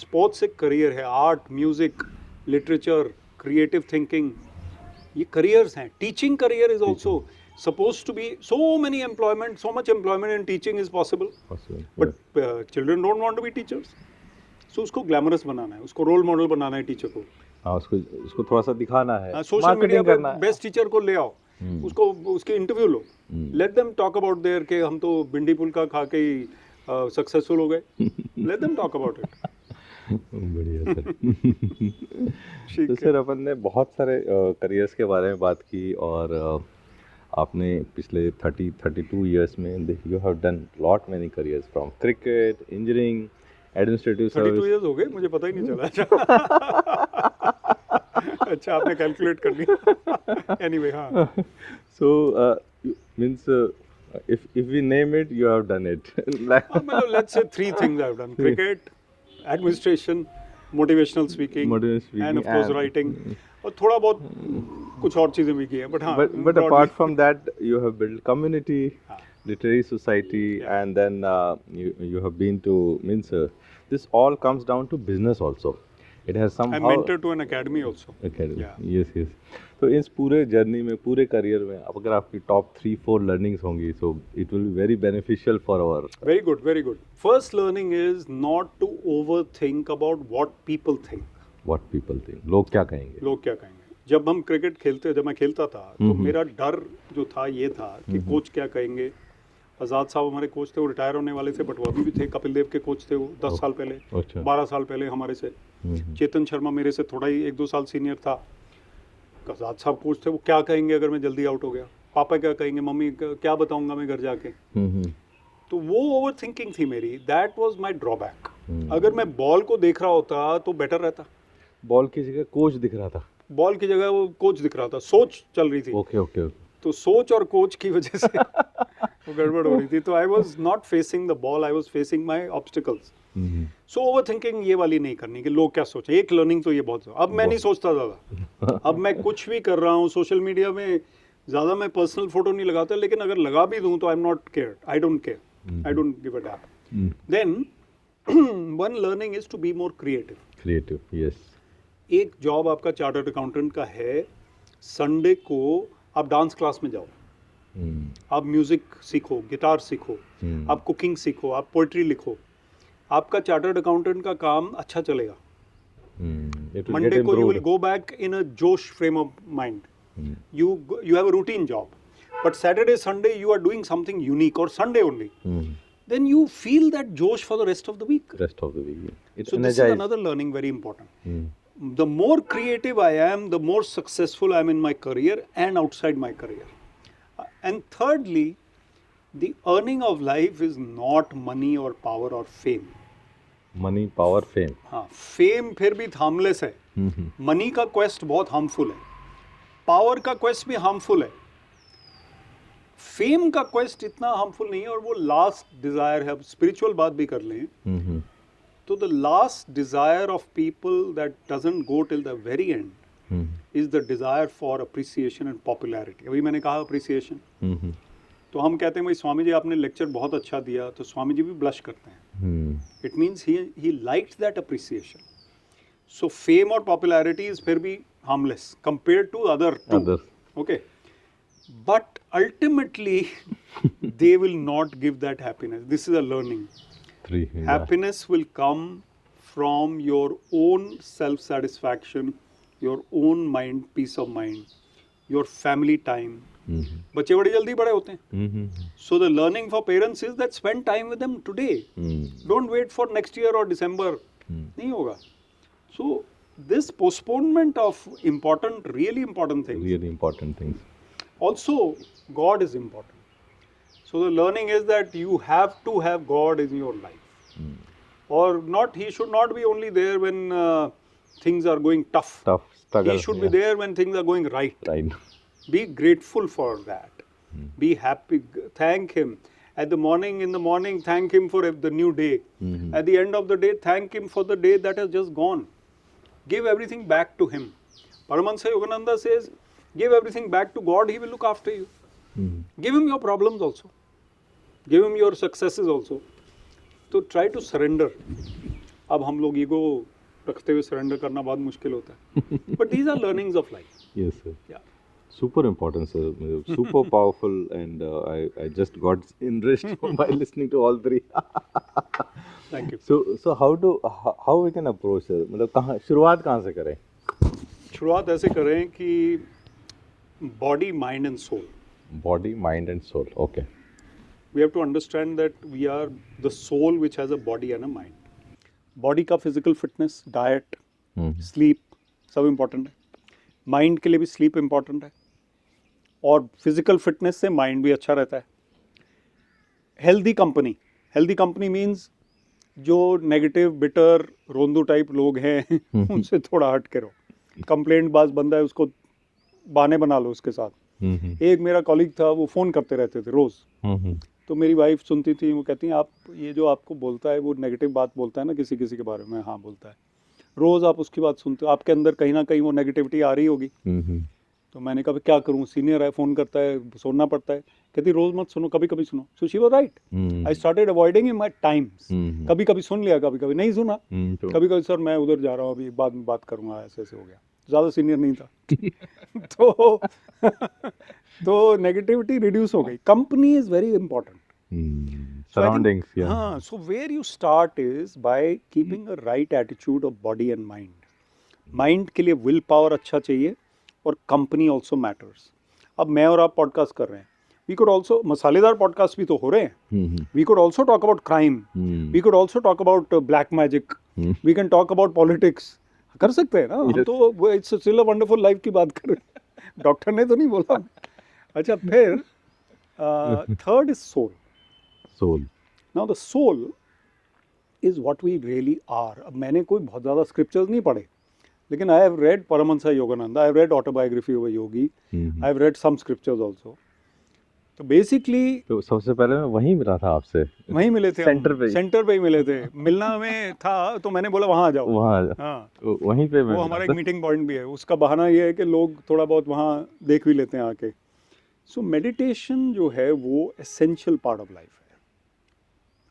स्पोर्ट्स एक करियर है, art, music, literature, creative thinking, ये करियर्स हैं. Teaching career is also supposed to be so many employment, so much employment in teaching is possible. But children don't want to be teachers. So उसको glamorous बनाना है, उसको role model बनाना है teacher को. हाँ, उसको थोड़ा सा दिखाना है, सोशल मीडिया पे बेस्ट टीचर को ले आओ, उसको उसके interview low, let them talk about their के हम तो भिंडी पुलका खा के ही सक्सेसफुल हो गए. Let them talk about it. बढ़िया सर. तो सर अपन ने बहुत सारे करियर्स के बारे में बात की, और आपने पिछले 32 इयर्स में you have done lot many careers from cricket, engineering, administrative service. 32 years हो गए, मुझे पता ही नहीं चला. अच्छा आपने कैलकुलेट कर लिया. एनीवे हाँ. सो means if we name it, you have done it. Let's say 3 things I've done: cricket, administration, motivational speaking, and of course writing. और थोड़ा बहुत कुछ और चीजें भी की हैं, but हाँ. But apart from that, you have built community, literary society, and then you have been to this all comes down to business also. It has somehow. I mentored to an academy also. Academy. Yeah. Yes. तो इस पूरे journey में, पूरे career में, अगर आपकी top 3-4 learnings होंगी, so it will be very beneficial for our. Very good, very good. First learning is not to overthink about what people think. What people think. लोग क्या कहेंगे? लोग क्या कहेंगे? जब हम क्रिकेट खेलते, जब मैं खेलता था, तो मेरा डर जो था ये था कि कोच क्या कहेंगे. आज़ाद साहब हमारे कोच थे, वो रिटायर होने वाले थे, बट वो अभी भी थे. कपिल देव के कोच थे वो 10 साल पहले, 12 साल पहले हमारे से. चेतन शर्मा मेरे से थोड़ा ही 1-2 साल सीनियर था. आज़ाद साहब कोच थे, वो क्या कहेंगे अगर मैं जल्दी आउट हो गया, पापा क्या कहेंगे, मम्मी क्या बताऊंगा मैं घर जाके. तो वो ओवर थिंकिंग थी मेरी. That was my drawback. अगर मैं बॉल को देख रहा होता तो बेटर रहता. बॉल की जगह कोच दिख रहा था। बॉल की जगह वो कोच दिख रहा था, सोच चल रही थी। Okay okay okay. तो सोच और कोच की वजह से वो गड़बड़ हो रही थी। तो I was not facing the ball, I was facing my obstacles. So over thinking ये वाली नहीं करनी कि लोग क्या सोचें। एक लर्निंग तो ये बहुत, अब मैं नहीं सोचता ज़्यादा। अब मैं कुछ भी कर रहा हूँ सोशल मीडिया में, ज़्यादा मैं पर्सनल फोटो नहीं लगाता, लेकिन अगर लगा भी दूँ तो I am not care, I don't care, I don't give a damn. Then one learning is to be more creative. Creative, yes. एक जॉब आपका चार्टर्ड अकाउंटेंट का है, संडे को आप डांस क्लास में जाओ, आप म्यूजिक सीखो, गिटार सीखो, आप कुकिंग सीखो, आप पोइट्री लिखो, आपका चार्टर्ड अकाउंटेंट का काम अच्छा चलेगा। मंडे को you will go back in a जोश frame of mind, you have a routine job, but Saturday Sunday you are doing something unique, or Sunday only, then you feel that josh for the rest of the week. Rest of the week, yeah. It's So this is another learning, very important. The more creative I am, the more successful I am in my career and outside my career. And thirdly, the earning of life is not money or power or fame. Money, power, fame. हाँ, fame फिर भी harmless है, money का quest बहुत harmful है, power का quest भी harmful है, फेम का क्वेस्ट इतना हार्मफुल नहीं है, और वो लास्ट डिजायर है। अब स्पिरिचुअल बात भी कर लें तो the last desire of people that doesn't go till the very and is the desire for appreciation and popularity. अभी मैंने कहा अप्रिसिएशन, तो हम कहते हैं भाई स्वामी जी आपने लेक्चर बहुत अच्छा दिया, तो स्वामी जी भी ब्लश करते हैं। It means he liked that appreciation. So fame और पॉपुलैरिटी इज फिर भी harmless compared to other two. Okay, but ultimately they will not give that happiness. This is a learning. Happiness will come from your own self satisfaction, your own mind, peace of mind, your family time. बच्चे बड़ी जल्दी बड़े होते हैं, so the learning for parents is that spend time with them today. Don't wait for next year or December. नहीं होगा. So this postponement of really important things. Also, God is important. So the learning is that you have to have God in your life, or not. He should not be only there when things are going tough. Struggle. He should be there when things are going right. Be grateful for that. Be happy. Thank Him. In the morning, thank Him for the new day. At the end of the day, thank Him for the day that has just gone. Give everything back to Him. Paramahansa Yogananda says, give everything back to God, He will look after you. Give Him your problems also. Give Him your successes also. So try to surrender. अब हम लोग ego रखते हुए surrender करना बहुत मुश्किल होता है. But these are learnings of life. Yes, sir. Yeah. Super important, sir. Super powerful, and I just got enriched by listening to all three. Thank you. So how we can approach, sir? मतलब शुरुआत कहाँ से करें? शुरुआत ऐसे करें कि body, mind and soul. Body, mind and soul. Okay. We have to understand that we are the soul which has a body and a mind. Body का physical fitness, diet, sleep सब important है. Mind के लिए भी sleep important है. और physical fitness से mind भी अच्छा रहता है. Healthy company means जो नेगेटिव, बिटर, रोंदू टाइप लोग हैं उनसे थोड़ा हट के रहो. कंप्लेंट बाज बंदा है, उसको बहाने बना लो उसके साथ. एक मेरा कॉलीग था, वो फ़ोन करते रहते थे रोज़. तो मेरी वाइफ सुनती थी, वो कहती हैं आप ये जो आपको बोलता है वो नेगेटिव बात बोलता है ना किसी के बारे में. हाँ बोलता है. रोज़ आप उसकी बात सुनते हो, आपके अंदर कहीं ना कहीं वो नेगेटिविटी आ रही होगी. तो मैंने कहा क्या करूँ, सीनियर है, फ़ोन करता है, सुनना पड़ता है. कहती रोज़ मत सुनो, कभी कभी सुनो. So she was right. I started avoiding in my times. कभी कभी सुन लिया, कभी कभी नहीं सुना. कभी कभी सर मैं उधर जा रहा हूँ, अभी बाद में बात करूँगा, ऐसे हो गया. ज़्यादा सीनियर नहीं था. तो नेगेटिविटी रिड्यूस हो गई. Company is very important. Surroundings, yeah. हाँ, so where you start is by keeping a right attitude of body and mind. Mind के लिए will power अच्छा चाहिए, और कंपनी ऑल्सो मैटर्स. अब मैं और आप पॉडकास्ट कर रहे हैं, वी कुड ऑल्सो, मसालेदार पॉडकास्ट भी तो हो रहे हैं. We could also talk about crime, we could also talk about black magic, we can talk about politics. कर सकते हैं ना हम तो. It's still a wonderful life की बात कर रहे हैं. डॉक्टर ने तो नहीं बोला. अच्छा, फिर third is soul. Now the soul is what we really are. अब मैंने कोई बहुत ज़्यादा स्क्रिप्चर्स नहीं पढ़े, लेकिन I have read Paramahansa Yogananda, I have read autobiography of a yogi, I have read some scriptures also. तो बेसिकली तो सबसे पहले मैं वहीं मिला था आपसे, वहीं मिले थे, सेंटर पे ही। सेंटर पे ही मिले थे. मिलना में था तो मैंने बोला वहाँ आ जाओ. वहाँ हाँ, वहीं पे मैं वो मिला हमारा एक था। मीटिंग पॉइंट भी है. उसका बहाना ये है कि लोग थोड़ा बहुत वहाँ देख भी लेते हैं आके. सो मेडिटेशन जो है वो एसेंशियल पार्ट ऑफ लाइफ है.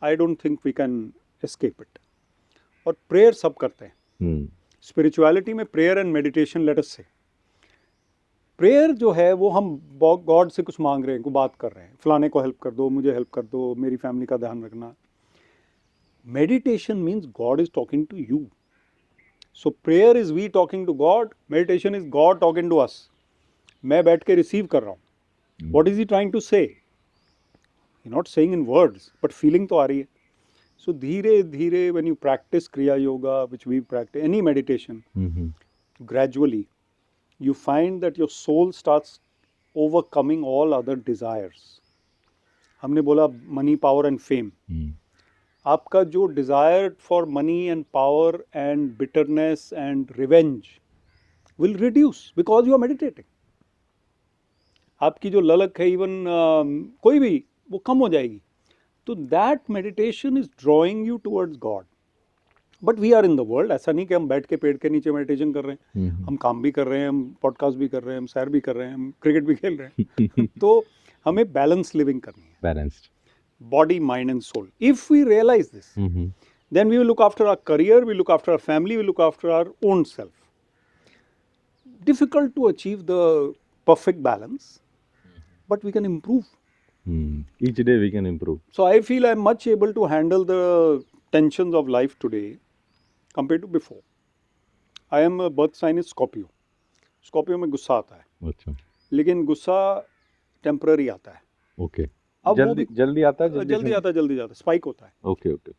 I don't think we can escape it. और प्रेयर सब करते हैं. हम्म, स्पिरिचुअलिटी में prayer and meditation, let us say prayer जो है वो हम गॉड से कुछ मांग रहे हैं, कोई बात कर रहे हैं, फलाने को हेल्प कर दो, मुझे हेल्प कर दो, मेरी फैमिली का ध्यान रखना. Meditation means God is talking to you. So prayer is we talking to God, meditation is God talking to us. मैं बैठ के रिसीव कर रहा हूँ. What is he trying to say? Not saying in words but feeling तो आ रही है. सो धीरे धीरे when you practice Kriya yoga, which we practice any meditation, gradually you find that your soul starts overcoming all other desires. हमने बोला money, power and fame. आपका जो desire for money and power and bitterness and revenge will reduce because you are meditating. आपकी जो ललक है even कोई भी, वो कम हो जाएगी. तो that meditation is drawing you towards God. But we are in the world. ऐसा नहीं कि हम बैठ के पेड़ के नीचे मेडिटेशन कर रहे हैं. हम काम भी कर रहे हैं, हम पॉडकास्ट भी कर रहे हैं, हम सैर भी कर रहे हैं, हम क्रिकेट भी खेल रहे हैं. तो हमें बैलेंस लिविंग करनी है, balanced body, mind and soul. If we realize this, then we will look after our career, we look after our family, we look after our own self. Difficult to achieve the perfect balance, but we can improve. each day we can improve. So I feel I'm much able to handle the tensions of life today compared to before. I am a birth sign is Scorpio. Scorpio में गुस्सा आता है, अच्छा, लेकिन गुस्सा temporary आता है. Okay. अब वो जल्दी भी जल्दी आता है, जल्दी आता है, जल्दी जाता है, स्पाइक होता है. Okay okay.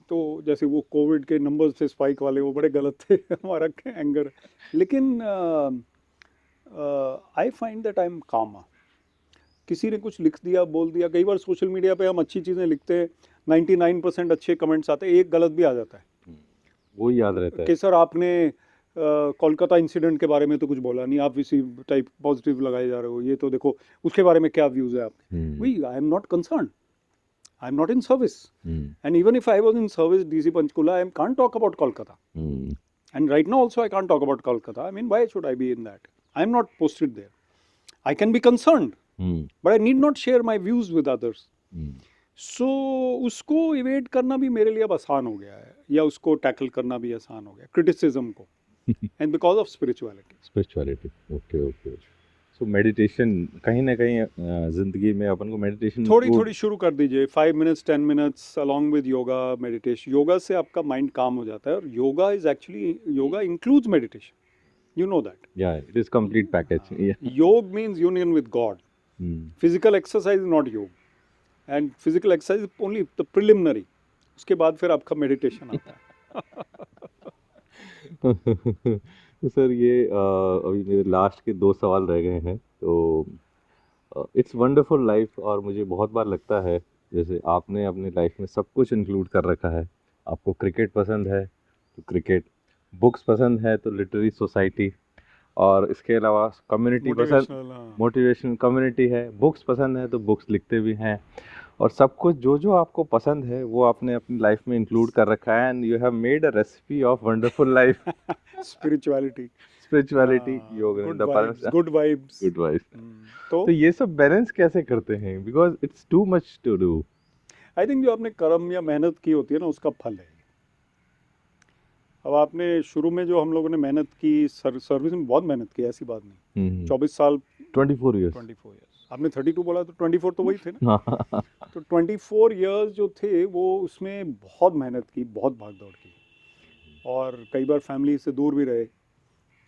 तो जैसे वो कोविड के नंबर्स थे स्पाइक वाले, वो बड़े गलत थे हमारा एंगर. लेकिन I find that I am calmer. किसी ने कुछ लिख दिया, बोल दिया. कई बार सोशल मीडिया पे हम अच्छी चीज़ें लिखते हैं, 99% अच्छे कमेंट्स आते हैं, एक गलत भी आ जाता है. वो याद रहता है कि सर आपने कोलकाता इंसिडेंट के बारे में तो कुछ बोला नहीं, आप इसी टाइप पॉजिटिव लगाए जा रहे हो. ये तो देखो उसके बारे में क्या व्यूज़ है आपके. We I am not concern. I am not in service. And even if I was in service, DC Panchkula, I can't talk about Kolkata. And right now also I can't talk about Kolkata. I mean, why should I be in that? I am not posted there. I can be concerned, but I need not share my views with others. So उसको evade करना भी मेरे लिए अब आसान हो गया है, या उसको tackle करना भी आसान हो गया, criticism को. And because of spirituality. Spirituality. Okay okay. So meditation कहीं ना कहीं जिंदगी में अपन को मेडिटेशन थोड़ी शुरू कर दीजिए. 5 minutes 10 minutes along with yoga, meditation. Yoga से आपका माइंड काम हो जाता है. और yoga is actually, yoga includes meditation. You know that. Yeah, it is complete package. Yeah. Yoga means union with God. Physical exercise is not yoga, and physical exercise is only the preliminary. उसके बाद फिर आपका meditation आता है. तो sir ये अभी मेरे लास्ट के 2 सवाल रह गए हैं. तो इट्स वंडरफुल लाइफ, और मुझे बहुत बार लगता है जैसे आपने अपनी लाइफ में सब कुछ इंक्लूड कर रखा है. आपको क्रिकेट पसंद है तो क्रिकेट, बुक्स पसंद है तो लिटरेरी सोसाइटी, और इसके अलावा कम्युनिटी पसंद, मोटिवेशनल कम्युनिटी है. बुक्स पसंद है तो बुक्स लिखते भी हैं, और सब कुछ जो आपको पसंद है वो आपने अपनी लाइफ में इंक्लूड कर रखा है. And you have made a recipe of wonderful life. Spirituality, yoga, good vibes. तो ये सब बैलेंस कैसे करते हैं? Because it's too much to do. I think जो आपने कर्म या मेहनत की होती है ना, उसका फल है. अब आपने शुरू में जो हम लोगों ने मेहनत की, सर्विस में बहुत मेहनत की, ऐसी बात नहीं. 24 साल, 24 years. आपने 32 बोला तो 24 तो वही थे ना. तो 24 years जो थे वो उसमें बहुत मेहनत की, बहुत भागदौड़ की, और कई बार फैमिली से दूर भी रहे.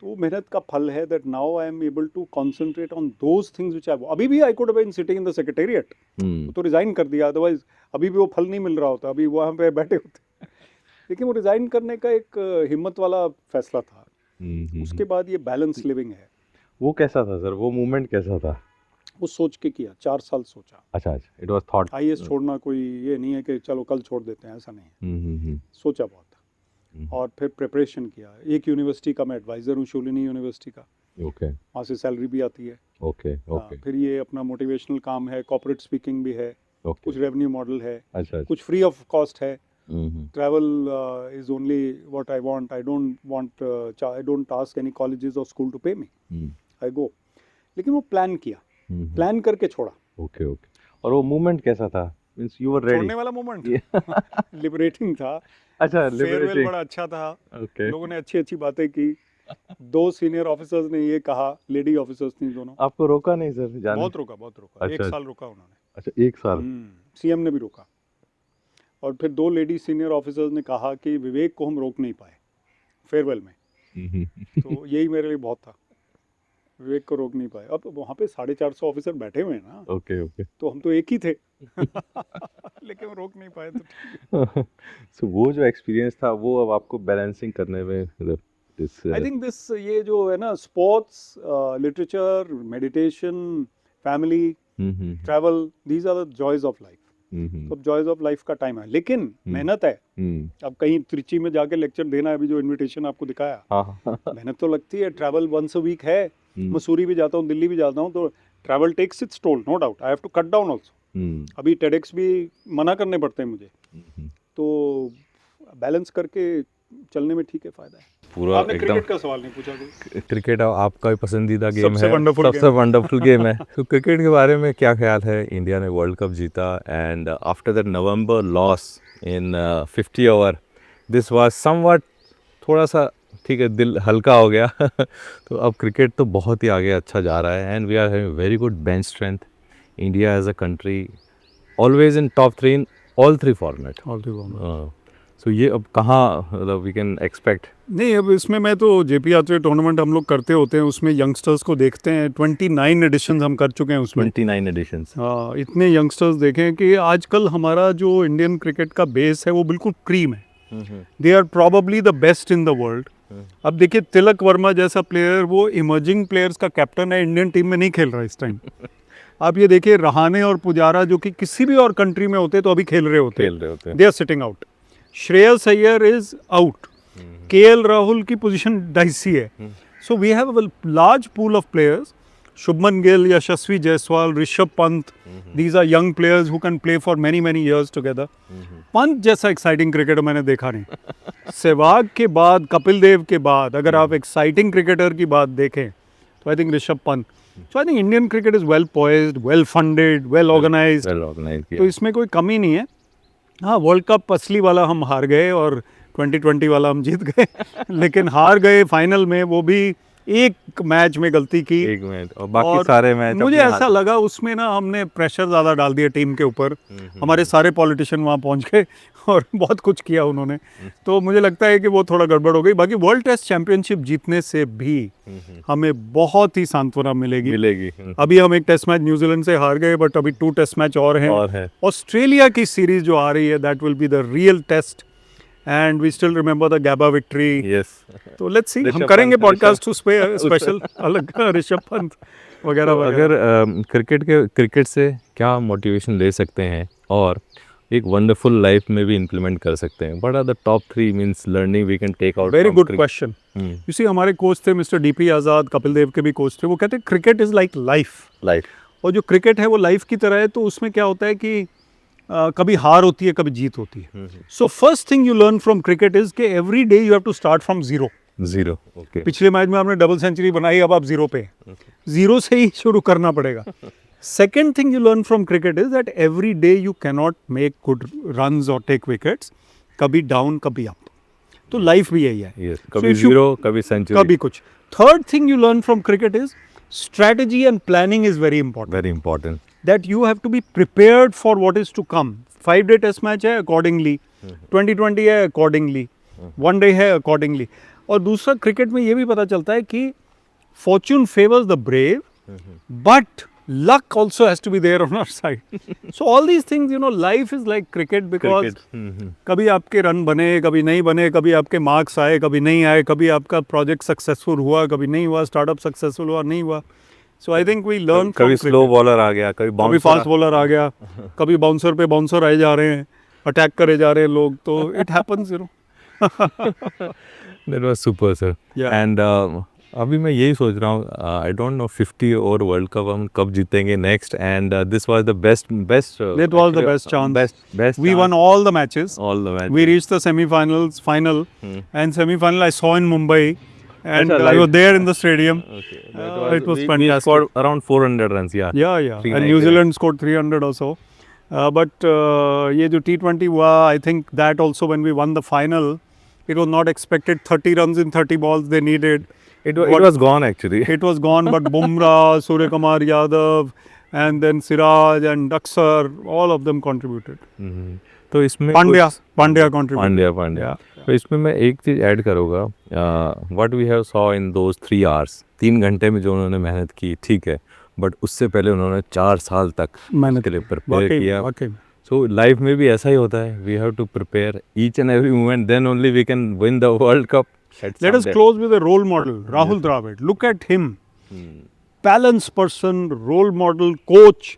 तो मेहनत का फल है that now I am able to concentrate on those things which I. अभी भी I could have been sitting in the secretariat, तो रिजाइन कर दिया, अदरवाइज अभी भी वो फल नहीं मिल रहा होता, अभी वहाँ पे बैठे होते. लेकिन वो रिजाइन करने का एक हिम्मत वाला फैसला था. उसके बाद ये बैलेंस लिविंग है. वो कैसा था सर? वो मूवमेंट कैसा था? वो सोच के किया, 4 साल सोचा. अच्छा, इट वाज थॉट. आईएएस छोड़ना कोई ये नहीं है कि चलो कल छोड़ देते हैं, ऐसा नहीं है. सोचा बहुत. और फिर प्रिपरेशन किया। एक यूनिवर्सिटी का मैं एडवाइज़र हूँ, शूलिनी यूनिवर्सिटी का, ओके वहाँ से सैलरी भी आती है। ओके हाँ, ओके फिर ये अपना मोटिवेशनल काम है, कॉर्पोरेट स्पीकिंग भी है, ओके कुछ रेवेन्यू मॉडल है, अच्छा अच्छा कुछ फ्री ऑफ कॉस्ट है। हम्म Travel is only what I want. I don't ask any colleges or school to pay me. Hmm I go. लेकिन वो प्लान किया, हम्म प्लान करके छोड़ा। ओके ओके और वो मूवमेंट कैसा था मींस यू वर रेडी छोड़ने वाला मोमेंट लिबरेटिंग था। अच्छा फेयरवेल लिबरेटिंग बड़ा अच्छा था, ओके लोगों ने अच्छी अच्छी बातें की। दो सीनियर ऑफिसर्स ने ये कहा, लेडी ऑफिसर्स थी दोनों, आपको रोका नहीं सर जाने बहुत रोका, बहुत रोका। अच्छा, 1 साल रोका उन्होंने। अच्छा 1 साल सीएम ने भी रोका। और फिर 2 लेडी सीनियर ऑफिसर्स ने कहा कि विवेक को हम रोक नहीं पाए फेयरवेल में, तो यही मेरे लिए बहुत था। विवेक को रोक नहीं पाए। अब वहाँ पे 450 ऑफिसर बैठे हुए हैं ना, ओके ओके तो हम तो एक ही थे लेकिन वो रोक नहीं पाए। तो सो वो जो एक्सपीरियंस था वो अब आपको बैलेंसिंग करने में मतलब इस आई थिंक दिस, ये जो है ना, sports, literature, meditation, family, travel, these are the joys of life. तो अब जॉयज ऑफ लाइफ का टाइम है, लेकिन मेहनत है। अब कहीं त्रिची में जाके लेक्चर देना है, अभी जो इनविटेशन आपको दिखाया, हाँ मेहनत तो लगती है। ट्रैवल वंस अ वीक है, मसूरी भी जाता हूँ, दिल्ली भी जाता हूँ, तो travel takes its toll, no doubt. I have to cut down also. अभी टेडेक्स भी मना करने पड़ते हैं मुझे, तो बैलेंस करके चलने में ठीक है, फायदा है। पूरा आपने एकदम क्रिकेट का सवाल नहीं पूछा कोई? क्रिकेट आपका भी पसंदीदा गेम सबसे है, wonderful सबसे वंडरफुल गेम है। तो क्रिकेट के बारे में क्या ख्याल है? इंडिया ने वर्ल्ड कप जीता and after that November loss in 50 over, this was somewhat थोड़ा सा ठीक है, दिल हल्का हो गया तो अब क्रिकेट तो बहुत ही आगे अच्छा जा रहा है and we are having very good bench strength. India as a country always in top 3 in all 3 format. So ये अब कहाँ मतलब वी कैन एक्सपेक्ट? नहीं, अब इसमें मैं तो जेपी यात्रे टूर्नामेंट हम लोग करते होते हैं, उसमें यंगस्टर्स को देखते हैं। 29 एडिशन हम कर चुके हैं उसमें। 29 एडिशंस। हाँ, इतने यंगस्टर्स देखें कि आजकल हमारा जो इंडियन क्रिकेट का बेस है वो बिल्कुल क्रीम है। They are probably the best in the world. अब देखिए, तिलक वर्मा जैसा प्लेयर, वो इमर्जिंग प्लेयर्स का कैप्टन है, इंडियन टीम में नहीं खेल रहा इस टाइम। आप ये देखिए, रहाणे और पुजारा जो कि किसी भी और कंट्री में होते तो अभी खेल रहे होते, they are sitting out. Shreyas Iyer is out. KL Rahul की पोजीशन डाइसी है। So we have a large pool of players. Shubman Gill, Yashasvi Jaiswal, Rishabh Pant, these are young players who can play for many many years together. Pant जैसा एक्साइटिंग क्रिकेटर मैंने देखा नहीं। सहवाग के बाद, कपिल देव के बाद, अगर आप एक्साइटिंग क्रिकेटर की बात देखें तो I think Rishabh Pant. So I think Indian cricket is well poised, well funded, well organised. तो इसमें कोई कमी नहीं है। हाँ, वर्ल्ड कप असली वाला हम हार गए और 2020 वाला हम जीत गए लेकिन हार गए फाइनल में, वो भी एक मैच में गलती की, एक मैच, और बाकी सारे मैच मुझे ऐसा लगा उसमें ना हमने प्रेशर ज़्यादा डाल दिया टीम के ऊपर। हमारे सारे पॉलिटिशियन वहाँ पहुँच गए और बहुत कुछ किया उन्होंने, तो मुझे लगता है कि वो थोड़ा गड़बड़ हो गई। बाकी वर्ल्ड टेस्ट चैंपियनशिप जीतने से भी हमें बहुत ही सांत्वना मिलेगी। अभी हम एक टेस्ट मैच न्यूजीलैंड से हार गए, बट अभी 2 टेस्ट मैच और हैं। ऑस्ट्रेलिया की सीरीज जो आ रही है, that will be the real test and we still remember the Gabba victory. Yes, तो लेट्स सी, हम करेंगे पॉडकास्ट टू स्पेशल अलग ऋषभ पंत वगैरह वगैरह। अगर क्रिकेट से क्या मोटिवेशन ले सकते हैं और एक वंडरफुल लाइफ में भी इम्प्लीमेंट कर सकते हैं? What are the top 3 means learning we can take out? Very good question. You see, हमारे कोच थे मिस्टर डीपी आज़ाद, कपिल देव के भी कोच थे। वो कहते हैं क्रिकेट इज लाइक लाइफ। और जो क्रिकेट है वो लाइफ की तरह है। तो उसमें क्या होता है कि कभी हार होती है, कभी जीत होती है। So first thing you learn from cricket is कि every day you have to start from zero. Okay. पिछले मैच में आपने डबल सेंचुरी बनाई, अब आप जीरो पे, जीरो से ही शुरू करना पड़ेगा। Second thing you learn from cricket is that every day you cannot make good runs और टेक विकेट्स, कभी डाउन कभी अप। तो लाइफ भी यही है। yes, कभी जीरो, कभी सेंचुरी, कभी कुछ। Third thing you learn from cricket is strategy and planning is very important. Very important. That you have to be prepared for what is to come. 5-day test match है accordingly, 2020 है accordingly, 1 day है accordingly. और दूसरा, cricket में ये भी पता चलता है कि fortune favors the brave, but luck also has to be there on our side. So all these things, you know, life is like cricket because कभी आपके रन बने, कभी नहीं बने, कभी आपके मार्क्स आए, कभी नहीं आए, कभी आपका प्रोजेक्ट सक्सेसफुल हुआ, कभी नहीं हुआ, स्टार्टअप सक्सेसफुल हुआ, नहीं हुआ। So I think we learn कभी स्लो बॉलर आ गया, कभी फास्ट बॉलर आ गया, कभी बाउंसर पे बाउंसर आए जा रहे हैं, अटैक करे जा रहे हैं लोग, तो it happens, you know. That was super, sir. Yeah. And अभी मैं यही सोच रहा हूँ, आई डोंट नो 50 और वर्ल्ड कप हम कब जीतेंगे next, and this was the best That was the best chance. best We won all the matches. all the matches. We reached the semi-finals, final, and semi-final I saw in Mumbai, and Achha, I live. was there in the stadium. Okay. It was we fantastic. scored around 400 runs, yeah. Yeah, yeah. 390 And New Zealand scored 300 also. But ये जो T20 हुआ, I think that also when we won the final, it was not expected 30 runs in 30 balls they needed. It What- was gone actually. It was gone, but Bumrah, Surya Kumar Yadav, and then Siraj and Daksar, all of them contributed. तो इसमें Pandya contributed. Pandya Yeah. तो इसमें मैं एक चीज़ add करूँगा, what we have saw in those 3 hours, 3 घंटे में जो उन्होंने मेहनत की, ठीक है, बट उससे पहले उन्होंने 4 साल तक मेहनत उसके लिए प्रिपेयर वाकई किया. वाकई सो लाइफ में भी ऐसा ही होता है, we have to prepare each and every moment, then only we can win the world cup. Let us close with a role model, Rahul Dravid. Look at him. Balanced person, role model, coach.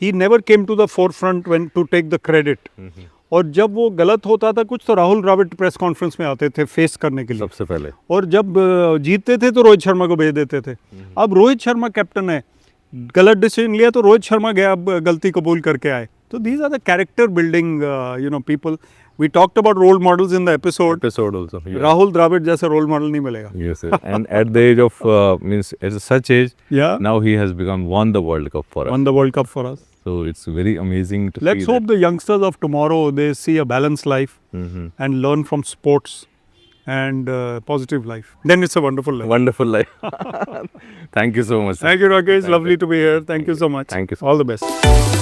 He never came to the forefront when to take the credit. और जब वो गलत होता था कुछ तो Rahul Dravid press conference में आते थे फेस करने के लिए, सबसे पहले. और जब जीतते थे तो रोहित शर्मा को भेज देते थे. अब रोहित शर्मा कैप्टन है, गलत डिसीजन लिया तो रोहित शर्मा गया, अब गलती कबूल करके आए. तो these are the character building people. We talked about role models in the episode. Episode also. Yeah. Rahul Dravid जैसे रोल मॉडल नहीं मिलेगा. Yes, sir. And at the age of means at such age, Yeah. now he has become won the World Cup for us. Won the World Cup for us. So it's very amazing to Let's see hope the youngsters of tomorrow, they see a balanced life that. and learn from sports and positive life. Then it's a wonderful life. Wonderful life. Thank you so much, sir. Thank you, Rakesh. Lovely to be here. Thank you so much. Thank you. All the best.